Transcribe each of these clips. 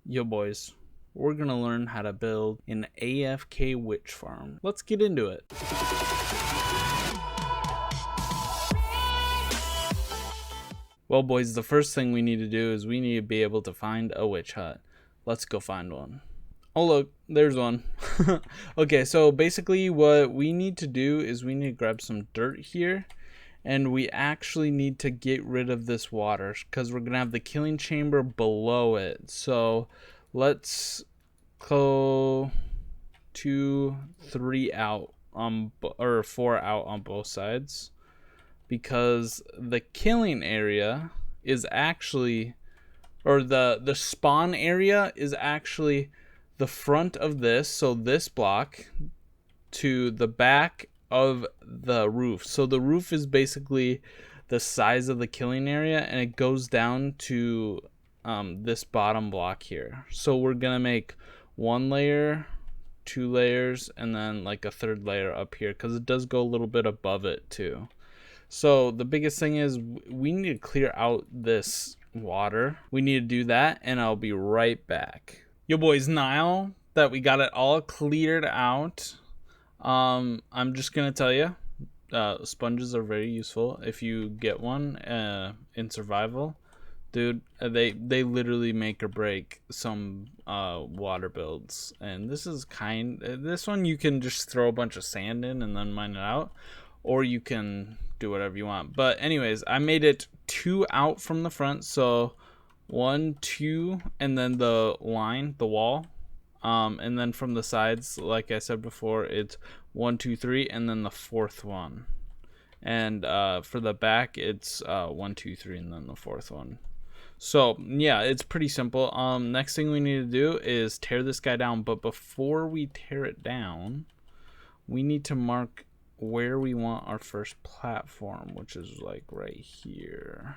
Yo boys, we're gonna learn how to build an AFK Witch Farm. Let's get into it. Well boys, the first thing we need to do is we need to be able to find a witch hut. Let's go find one. Oh look, there's one. Okay, so basically what we need to do is we need to grab some dirt here. And we actually need to get rid of this water because we're gonna have the killing chamber below it. So let's go 2, 3 out or 4 out on both sides, because the killing area is actually, or the spawn area is actually the front of this. So this block to the back of the roof. So the roof is basically the size of the killing area, and it goes down to this bottom block here. So we're gonna make 1 layer, 2 layers, and then like a 3rd layer up here, because it does go a little bit above it too. So the biggest thing is we need to clear out this water. We need to do that, and I'll be right back. Yo boys, now that we got it all cleared out, I'm just gonna tell you, sponges are very useful if you get one in survival. Dude, they literally make or break some water builds. And this one you can just throw a bunch of sand in and then mine it out, or you can do whatever you want. But anyways, I made it 2 out from the front, so 1, 2, and then the line, the wall. And then from the sides, like I said before, it's 1, 2, 3, and then the 4th one. And for the back, it's 1, 2, 3, and then the 4th one. So yeah, it's pretty simple. Next thing we need to do is tear this guy down. But before we tear it down, we need to mark where we want our first platform, which is like right here.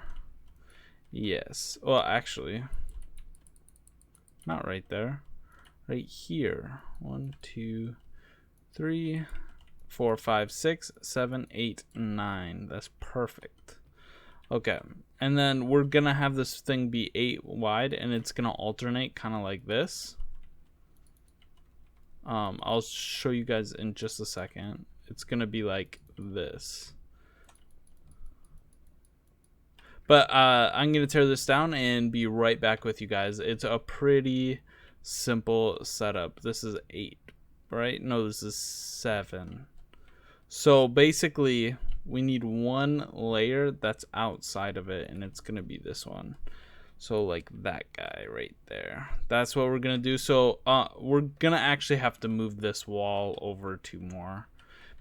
Yes. Well, actually, not right there. Right here. 1, 2, 3, 4, 5, 6, 7, 8, 9. That's perfect. Okay, and then we're gonna have this thing be 8 wide, and it's gonna alternate kind of like this. I'll show you guys in just a second. It's gonna be like this. But I'm gonna tear this down and be right back with you guys. It's a pretty simple setup. This is 8, right? No, this is 7. So basically we need 1 layer that's outside of it, and it's gonna be this one. So like that guy right there. That's what we're gonna do. So we're gonna actually have to move this wall over 2 more,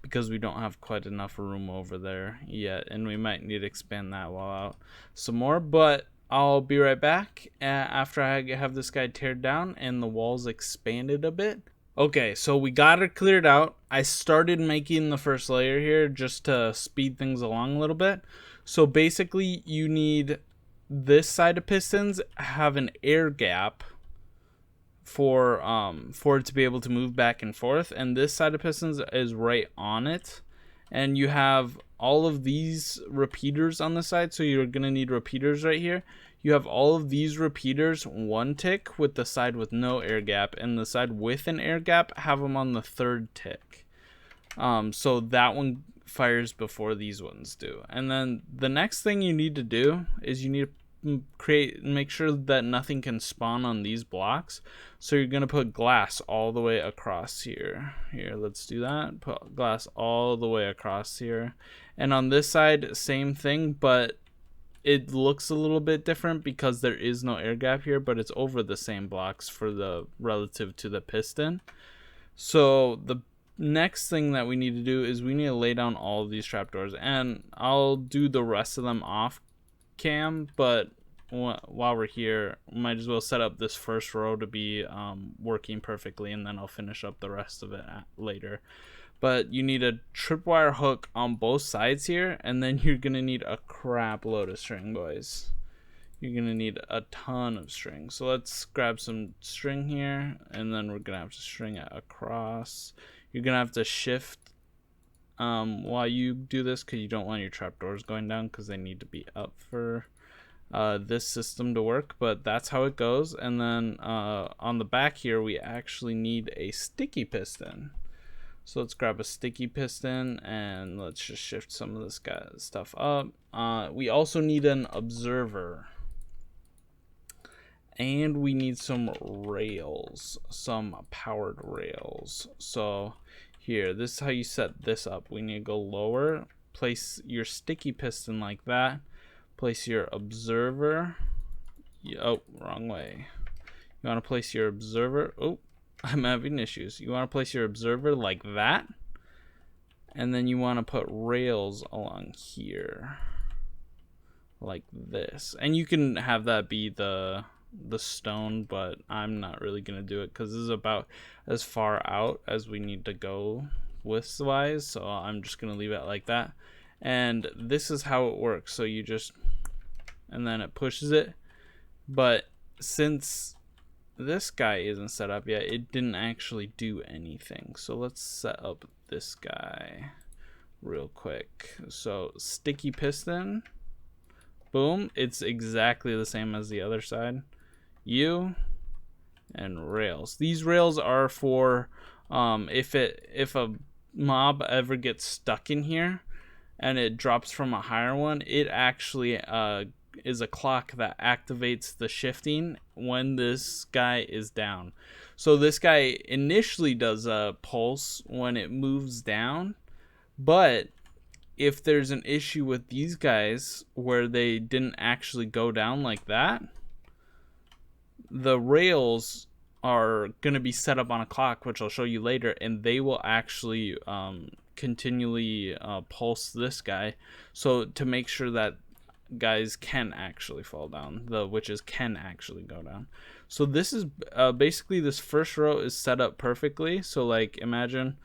because we don't have quite enough room over there yet, and we might need to expand that wall out some more. But I'll be right back after I have this guy teared down and the walls expanded a bit. Okay, so we got it cleared out. I started making the first layer here just to speed things along a little bit. So basically you need this side of pistons have an air gap for it to be able to move back and forth, and this side of pistons is right on it. And you have all of these repeaters on the side, so you're gonna need repeaters right here. You have all of these repeaters 1 tick with the side with no air gap, and the side with an air gap have them on the 3rd tick. So that one fires before these ones do. And then the next thing you need to do is you need to make sure that nothing can spawn on these blocks. So you're gonna put glass all the way across here. Here, let's do that. Put glass all the way across here. And on this side, same thing, but it looks a little bit different because there is no air gap here, but it's over the same blocks for the relative to the piston. So the next thing that we need to do is we need to lay down all of these trapdoors, and I'll do the rest of them off cam, but while we're here, we might as well set up this first row to be working perfectly, and then I'll finish up the rest of it later. But you need a tripwire hook on both sides here, and then you're gonna need a crap load of string, boys. You're gonna need a ton of string. So let's grab some string here, and then we're gonna have to string it across. You're gonna have to shift while you do this, because you don't want your trapdoors going down, because they need to be up for this system to work, but that's how it goes. And then on the back here, we actually need a sticky piston. So let's grab a sticky piston and let's just shift some of this stuff up. We also need an observer. And we need some rails, some powered rails. So here, this is how you set this up. We need to go lower, place your sticky piston like that, place your observer. Oh, wrong way. You want to place your observer. Oh, I'm having issues. You want to place your observer like that. And then you want to put rails along here like this. And you can have that be the stone, but I'm not really gonna do it because this is about as far out as we need to go width wise, so I'm just gonna leave it like that. And this is how it works. So you just, and then it pushes it, but since this guy isn't set up yet, it didn't actually do anything. So let's set up this guy real quick. So sticky piston, boom, it's exactly the same as the other side. And rails. These rails are for if a mob ever gets stuck in here and it drops from a higher one, it actually is a clock that activates the shifting when this guy is down. So this guy initially does a pulse when it moves down, but if there's an issue with these guys where they didn't actually go down like that, the rails are going to be set up on a clock, which I'll show you later, and they will actually continually pulse this guy, so to make sure that guys can actually fall down, the witches can actually go down. So this is basically, this first row is set up perfectly. So like, imagine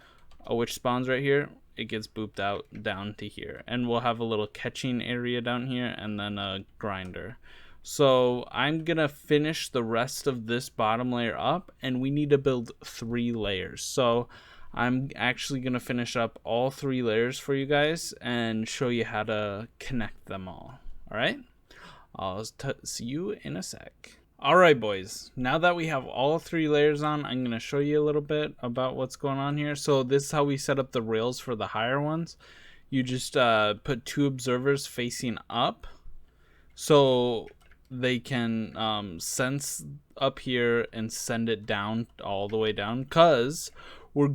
a witch spawns right here, it gets booped out down to here, and we'll have a little catching area down here and then a grinder. So I'm gonna finish the rest of this bottom layer up, and we need to build 3 layers. So I'm actually gonna finish up all 3 layers for you guys and show you how to connect them all. All right, I'll see you in a sec. All right, boys, now that we have all 3 layers on, I'm gonna show you a little bit about what's going on here. So this is how we set up the rails for the higher ones. You just put 2 observers facing up, so they can sense up here and send it down all the way down, because we're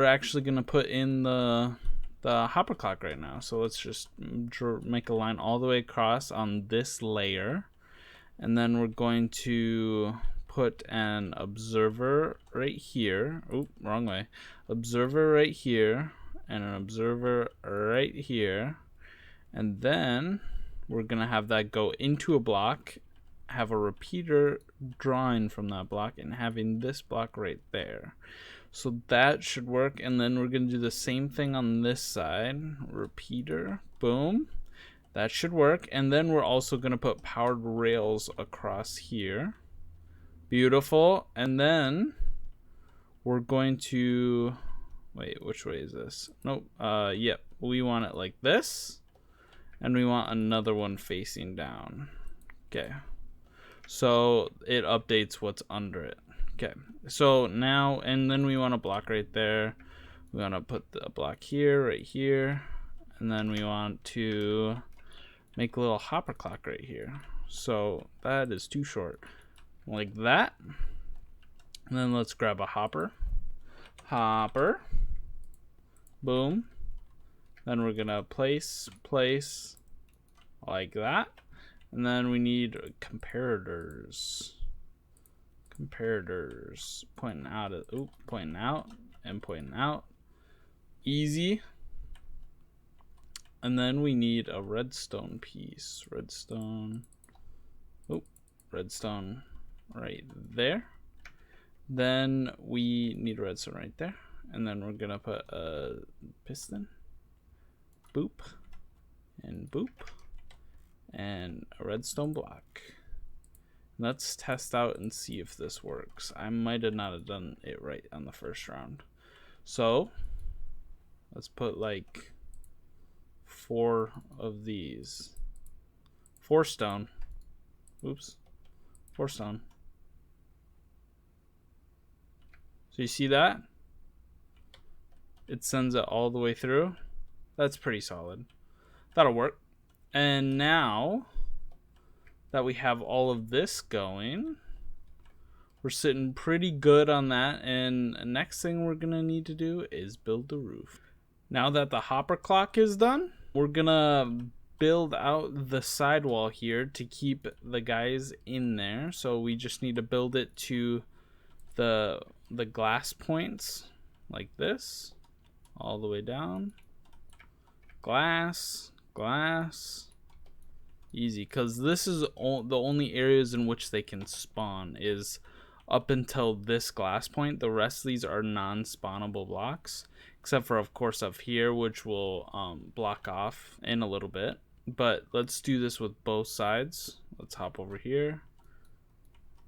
actually gonna put in the hopper clock right now. So let's just make a line all the way across on this layer, and then we're going to put an observer right here. Oop, wrong way. Observer right here and an observer right here, and then we're gonna have that go into a block, have a repeater drawing from that block, and having this block right there. So that should work. And then we're gonna do the same thing on this side. Repeater, boom. That should work. And then we're also gonna put powered rails across here. Beautiful. And then we're going to, wait, which way is this? Nope. Yep. We want it like this. And we want another one facing down. Okay, so it updates what's under it. Okay, so now, and then we want a block right there. We want to put the block here, right here, and then we want to make a little hopper clock right here. So that is too short, like that. And then let's grab a hopper, boom. Then we're gonna place like that, and then we need comparators pointing out and pointing out, easy. And then we need a redstone piece, redstone right there. Then we need redstone right there, and then we're gonna put a piston, boop and boop, and a redstone block. Let's test out and see if this works. I might have not have done it right on the first round. So let's put like 4 of these. 4 stone. Oops. 4 stone. So you see that? It sends it all the way through. That's pretty solid. That'll work. And now that we have all of this going, we're sitting pretty good on that. And next thing we're gonna need to do is build the roof. Now that the hopper clock is done, we're gonna build out the sidewall here to keep the guys in there. So we just need to build it to the glass points like this, all the way down. Glass, glass, easy, because this is the only areas in which they can spawn is up until this glass point. The rest of these are non-spawnable blocks, except for of course up here, which will block off in a little bit. But let's do this with both sides. Let's hop over here,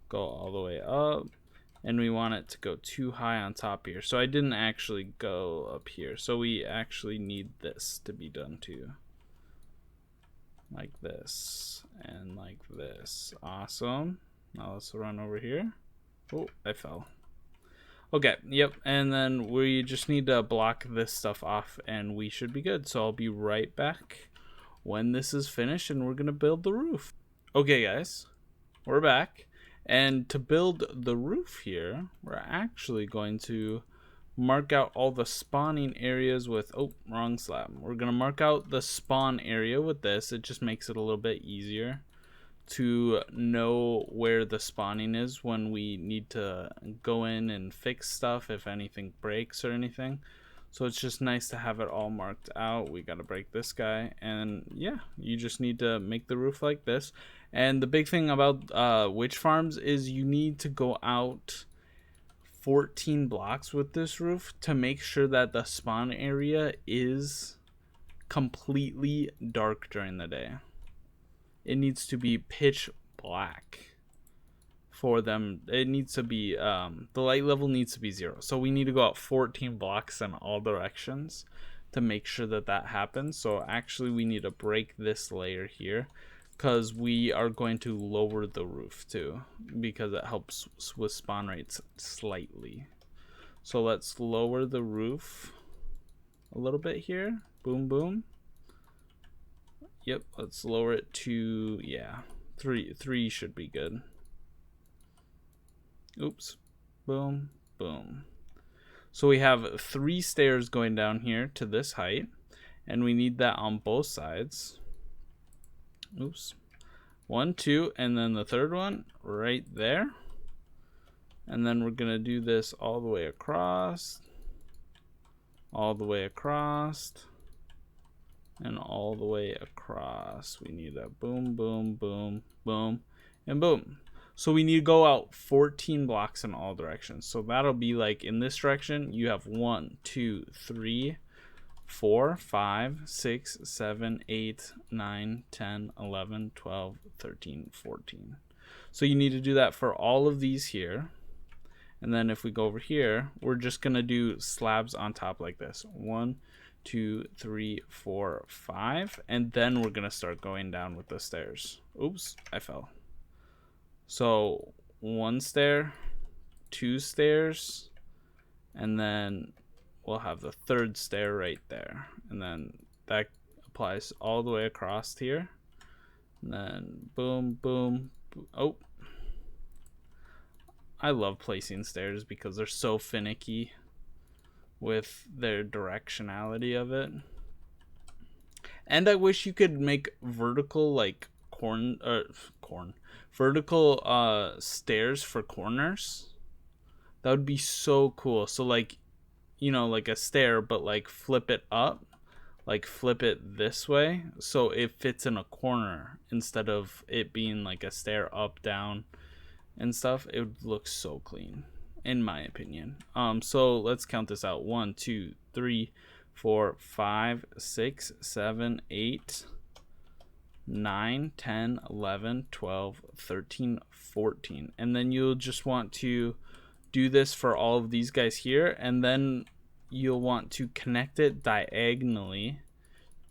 go all the way up, and we want it to go too high on top here. So I didn't actually go up here, so we actually need this to be done too, like this and like this. Awesome. Now let's run over here. Oh, I fell. Okay, yep, and then we just need to block this stuff off and we should be good. So I'll be right back when this is finished and we're gonna build the roof. Okay guys, we're back. And to build the roof here, we're actually going to mark out all the spawning areas with, oh, wrong slab. We're gonna mark out the spawn area with this. It just makes it a little bit easier to know where the spawning is when we need to go in and fix stuff if anything breaks or anything. So it's just nice to have it all marked out. We gotta break this guy, and yeah, you just need to make the roof like this. And the big thing about witch farms is you need to go out 14 blocks with this roof to make sure that the spawn area is completely dark during the day. It needs to be pitch black for them. It needs to be the light level needs to be 0, so we need to go out 14 blocks in all directions to make sure that that happens. So actually we need to break this layer here because we are going to lower the roof too, because it helps with spawn rates slightly. So let's lower the roof a little bit here. Boom, boom. Yep, let's lower it to, yeah, 3 should be good. Oops. Boom, boom. So we have 3 stairs going down here to this height, and we need that on both sides. Oops. 1, 2, and then the third one right there. And then we're gonna do this all the way across, all the way across, and all the way across. We need a boom, boom, boom, boom, and boom. So we need to go out 14 blocks in all directions. So that'll be like in this direction, you have 1, 2, 3, 4, 5, 6, 7, 8, 9, 10, 11, 12, 13, 14. So you need to do that for all of these here. And then if we go over here, we're just gonna do slabs on top like this. 1, 2, 3, 4, 5, and then we're gonna start going down with the stairs. Oops, I fell. So 1 stair, 2 stairs, and then we'll have the 3rd stair right there, and then that applies all the way across here, and then boom, boom, boom. Oh, I love placing stairs because they're so finicky with their directionality of it. And I wish you could make vertical like vertical stairs for corners. That would be so cool. So like, you know, like a stair, but like flip it up, like flip it this way so it fits in a corner instead of it being like a stair up, down and stuff. It would look so clean in my opinion. So let's count this out. 1, 2, 3, 4, 5, 6, 7, 8, 9, 10, 11, 12, 13, 14. And then you'll just want to do this for all of these guys here, and then you'll want to connect it diagonally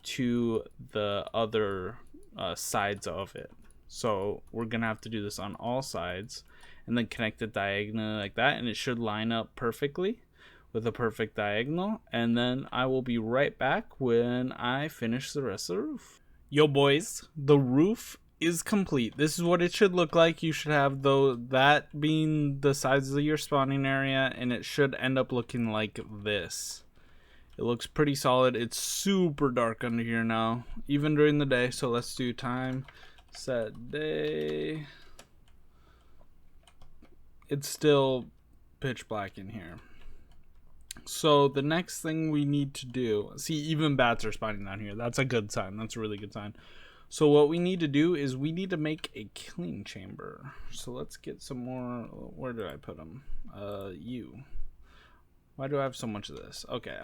to the other sides of it. So we're gonna have to do this on all sides and then connect it diagonally like that, and it should line up perfectly with a perfect diagonal. And then I will be right back when I finish the rest of the roof. Yo boys, the roof is complete. This is what it should look like. You should have that being the size of your spawning area, and it should end up looking like this. It looks pretty solid. It's super dark under here now, even during the day. So let's do time set day. It's still pitch black in here. So the next thing we need to do, see, even bats are spawning down here. That's a good sign. That's a really good sign. So what we need to do is we need to make a killing chamber. So let's get some more. Where did I put them? You. Why do I have so much of this? Okay,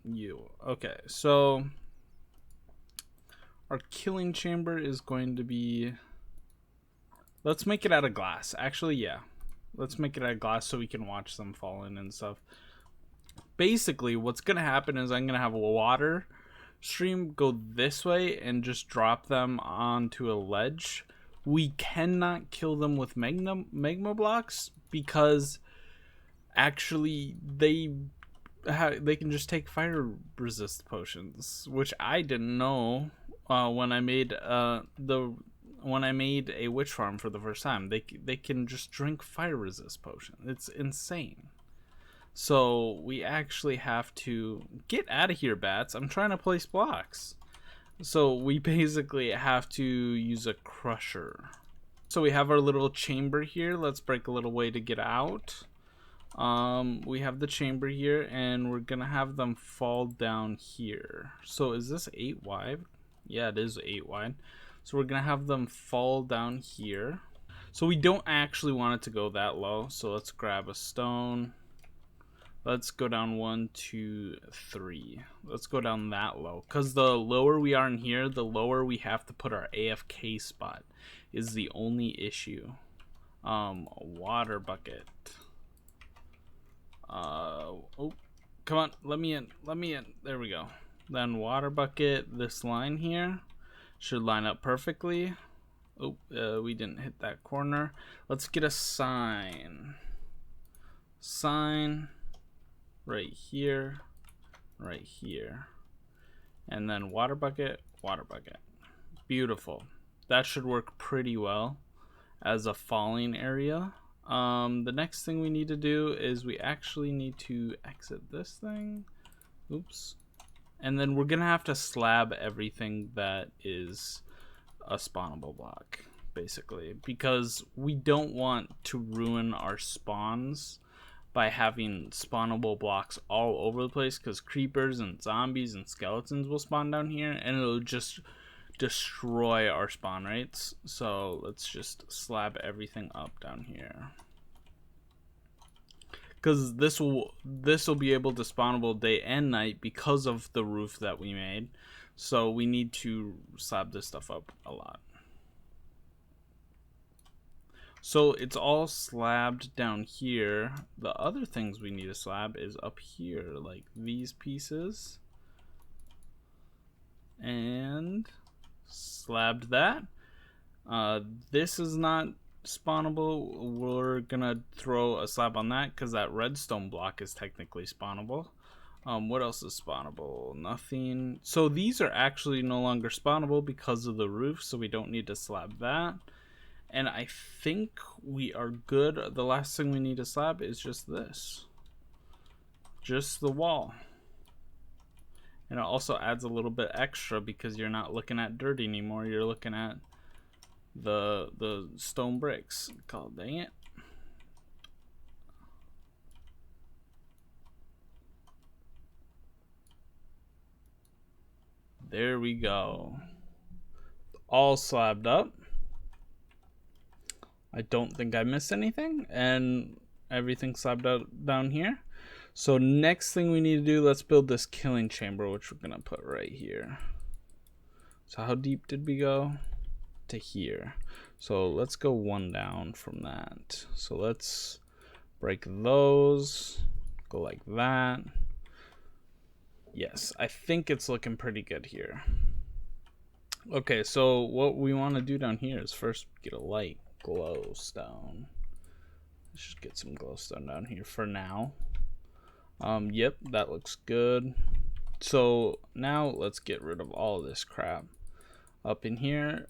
you. Okay, so our killing chamber is going to be, let's make it out of glass. Actually, yeah. Let's make it out of glass so we can watch them fall in and stuff. Basically, what's going to happen is I'm going to have a water stream go this way and just drop them onto a ledge. We cannot kill them with magma blocks because actually they can just take fire resist potions, which I didn't know when I made a witch farm for the first time. They can just drink fire resist potion. It's insane. So we actually have to get out of here, bats. I'm trying to place blocks. So we basically have to use a crusher. So we have our little chamber here. Let's break a little way to get out. We have the chamber here, and we're gonna have them fall down here. So is this 8 wide? Yeah, it is 8 wide. So we're gonna have them fall down here. So we don't actually want it to go that low. So let's grab a stone. Let's go down 1, 2, 3. Let's go down that low, because the lower we are in here, the lower we have to put our AFK spot is the only issue. Water bucket. Oh, come on, let me in. There we go. Then water bucket, this line here should line up perfectly. Oh, we didn't hit that corner. Let's get a sign. Right here, and then water bucket. Beautiful. That should work pretty well as a falling area. The next thing we need to do is we actually need to exit this thing. Oops. And then we're gonna have to slab everything that is a spawnable block, basically, because we don't want to ruin our spawns by having spawnable blocks all over the place, because creepers and zombies and skeletons will spawn down here and it'll just destroy our spawn rates. So let's just slab everything up down here, because this will be able to spawnable day and night because of the roof that we made. So we need to slab this stuff up a lot. So it's all slabbed down here. The other things we need to slab is up here, like these pieces. And slabbed that. This is not spawnable. We're gonna throw a slab on that because that redstone block is technically spawnable. What else is spawnable? Nothing. So these are actually no longer spawnable because of the roof, so we don't need to slab that. And I think we are good. The last thing we need to slab is just this. Just the wall. And it also adds a little bit extra because you're not looking at dirt anymore. You're looking at the stone bricks. God dang it. There we go. All slabbed up. I don't think I missed anything, and everything slabbed out down here. So next thing we need to do, let's build this killing chamber, which we're gonna put right here. So how deep did we go? To here. So let's go 1 down from that. So let's break those, go like that. Yes, I think it's looking pretty good here. Okay, so what we want to do down here is first get a light glowstone. Let's just get some glowstone down here for now. Yep, that looks good. So now let's get rid of all of this crap up in here.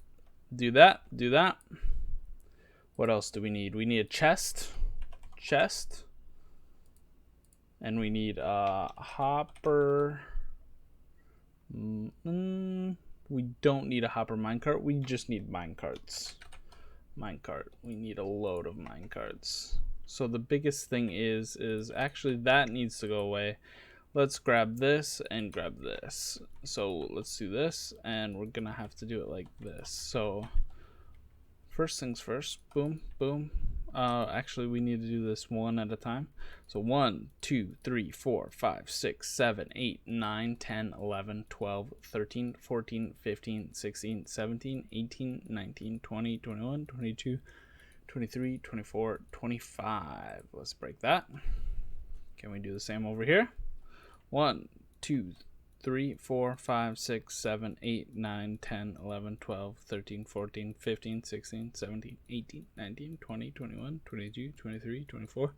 Do that, do that. What else do we need? We need a chest, and we need a hopper. We don't need a hopper minecart. We just need minecarts. Minecart. We need a load of minecarts. So the biggest thing is actually that needs to go away. Let's grab this and grab this. So let's do this, and we're gonna have to do it like this. So first things first, boom, boom. Actually, we need to do this one at a time. So 1, 2, 3, 4, 5, 6, 7, 8, 9, 10, 11, 12, 13, 14, 15, 16, 17, 18, 19, 20, 21, 22, 23, 24, 25. Let's break that. Can we do the same over here? 1, 2, 3, 4, 5, 6, 7, 8, 9, 10, 11, 12, 13, 14, 15, 16, 17, 18, 19, 20, 21, 22, 23, 24,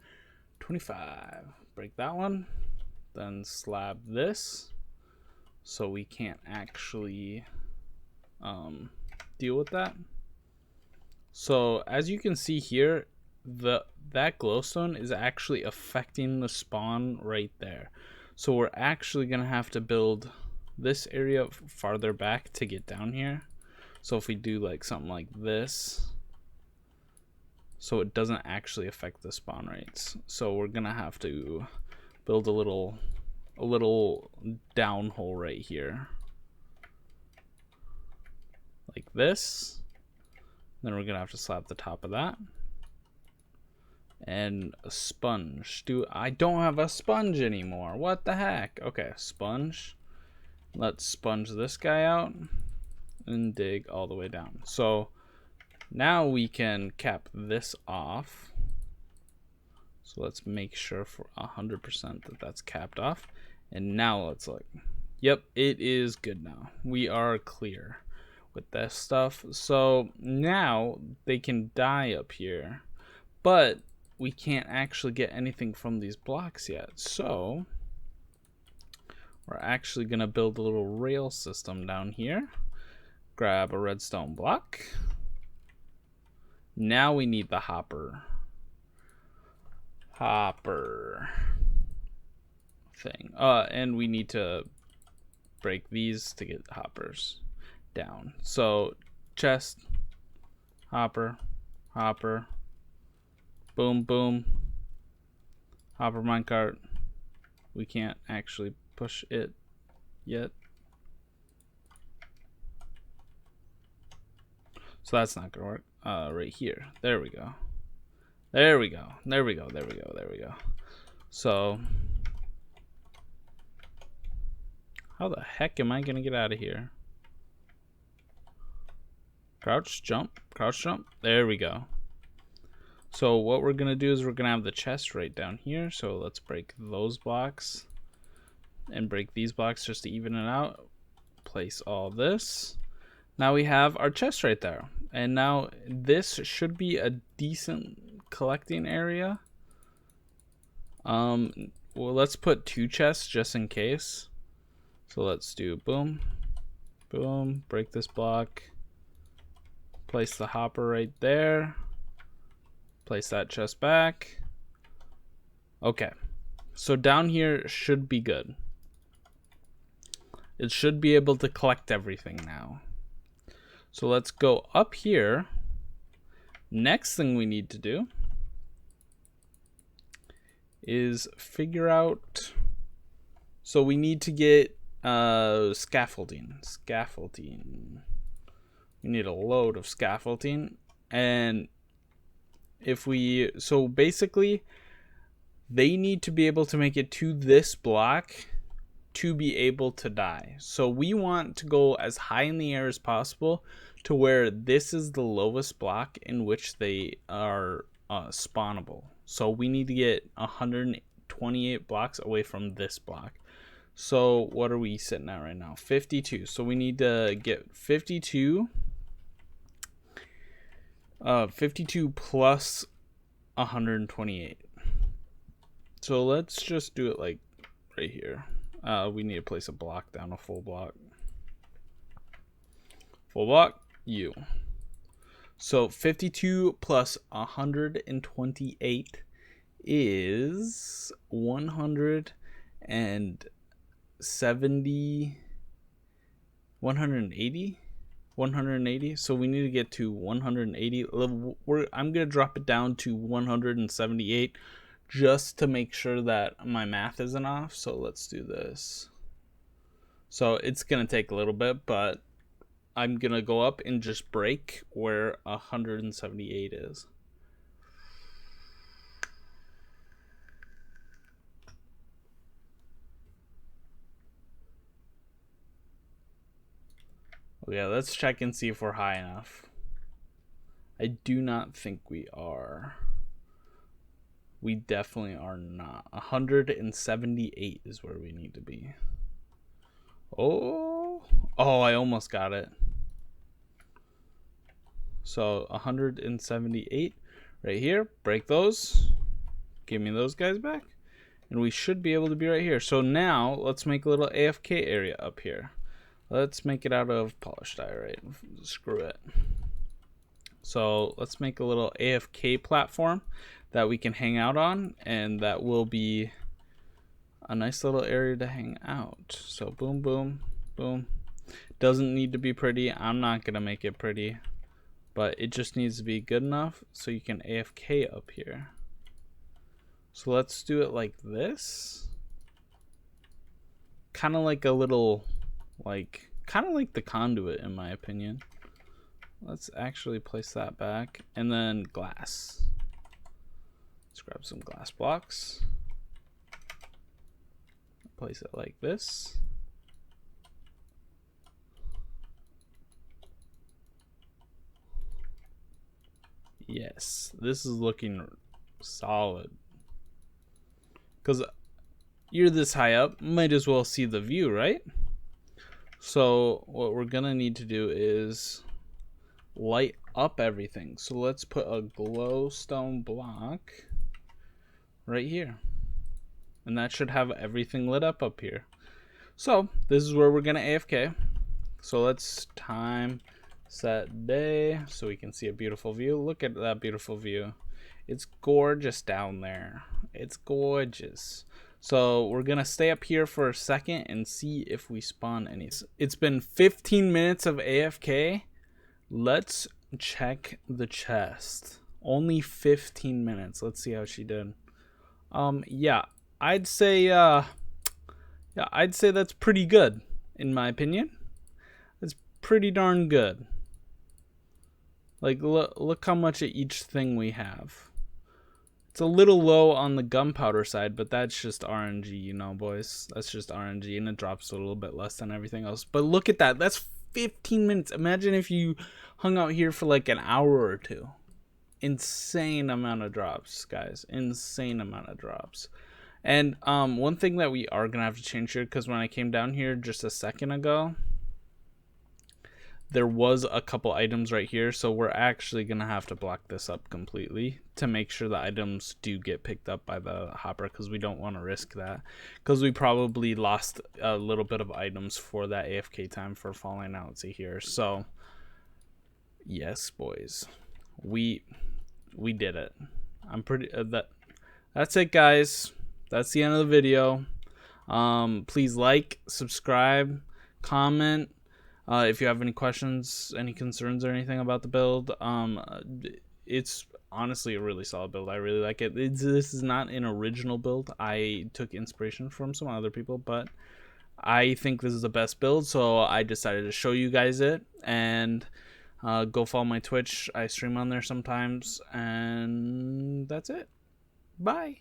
25. Break that one. Then slab this so we can't actually deal with that. So as you can see here, that glowstone is actually affecting the spawn right there. So we're actually going to have to build this area farther back to get down here. So if we do like something like this, so it doesn't actually affect the spawn rates. So we're going to have to build a little down hole right here. Like this. Then we're going to have to slap the top of that. And a sponge. I don't have a sponge anymore. What the heck? Okay, sponge. Let's sponge this guy out and dig all the way down. So now we can cap this off. So let's make sure for 100% that that's capped off. And now let's look. Yep, it is good now. We are clear with this stuff. So now they can die up here. But we can't actually get anything from these blocks yet. So we're actually going to build a little rail system down here. Grab a redstone block. Now we need the hopper thing. And we need to break these to get hoppers down. So chest, hopper, boom, boom. Hopper minecart. We can't actually push it yet. So that's not gonna work. Right here. There we go. There we go. There we go. There we go. There we go. So how the heck am I gonna get out of here? Crouch, jump, crouch, jump. There we go. So what we're going to do is we're going to have the chest right down here. So let's break those blocks and break these blocks just to even it out. Place all this. Now we have our chest right there. And now this should be a decent collecting area. Well, let's put 2 chests just in case. So let's do boom, boom, break this block. Place the hopper right there. Place that chest back. Okay, so down here should be good. It should be able to collect everything now. So let's go up here. Next thing we need to do is figure out. So we need to get scaffolding. We need a load of scaffolding. And so basically they need to be able to make it to this block to be able to die. So we want to go as high in the air as possible to where this is the lowest block in which they are spawnable. So we need to get 128 blocks away from this block. So what are we sitting at right now? 52. So we need to get 52. 52 plus 128. So let's just do it like right here. We need to place a block down, a full block. Full block, U. So 52 plus 128 is 170, 180. 180. So we need to get to 180. I'm gonna drop it down to 178 just to make sure that my math isn't off. So let's do this. So it's gonna take a little bit, but I'm gonna go up and just break where 178 is. Yeah, let's check and see if we're high enough. I do not think we are. We definitely are not. 178 is where we need to be. Oh, I almost got it. So 178 right here. Break those. Give me those guys back. And we should be able to be right here. So now let's make a little AFK area up here. Let's make it out of polished diorite. Screw it. So let's make a little AFK platform that we can hang out on, and that will be a nice little area to hang out. So boom, boom, boom. Doesn't need to be pretty. I'm not gonna make it pretty, but it just needs to be good enough so you can AFK up here. So let's do it like this. Kind of like a little, kind of like the conduit in my opinion. Let's actually place that back, and then glass. Let's grab some glass blocks. Place it like this. Yes, this is looking solid. Because you're this high up, might as well see the view, right? So what we're gonna need to do is light up everything. So let's put a glowstone block right here, and that should have everything lit up here. So this is where we're gonna AFK. So let's time set day so we can see a beautiful view. Look at that beautiful view. It's gorgeous down there. It's gorgeous. So we're gonna stay up here for a second and see if we spawn any. It's been 15 minutes of AFK. Let's check the chest. Only 15 minutes. Let's see how she did. Yeah, I'd say that's pretty good in my opinion. It's pretty darn good. Like look how much of each thing we have. It's a little low on the gunpowder side, but that's just RNG, you know, boys. That's just RNG, and it drops a little bit less than everything else. But look at that. That's 15 minutes. Imagine if you hung out here for like an hour or two. Insane amount of drops, guys. Insane amount of drops. And one thing that we are going to have to change here, because when I came down here just a second ago, there was a couple items right here, so we're actually gonna have to block this up completely to make sure the items do get picked up by the hopper, because we don't want to risk that, because we probably lost a little bit of items for that AFK time for falling out to here. So yes, boys, we did it. I'm pretty that's it, guys. That's the end of the video. Please like, subscribe, comment. If you have any questions, any concerns or anything about the build, it's honestly a really solid build. I really like it. This is not an original build. I took inspiration from some other people, but I think this is the best build, so I decided to show you guys it. And go follow my Twitch. I stream on there sometimes, and that's it. Bye.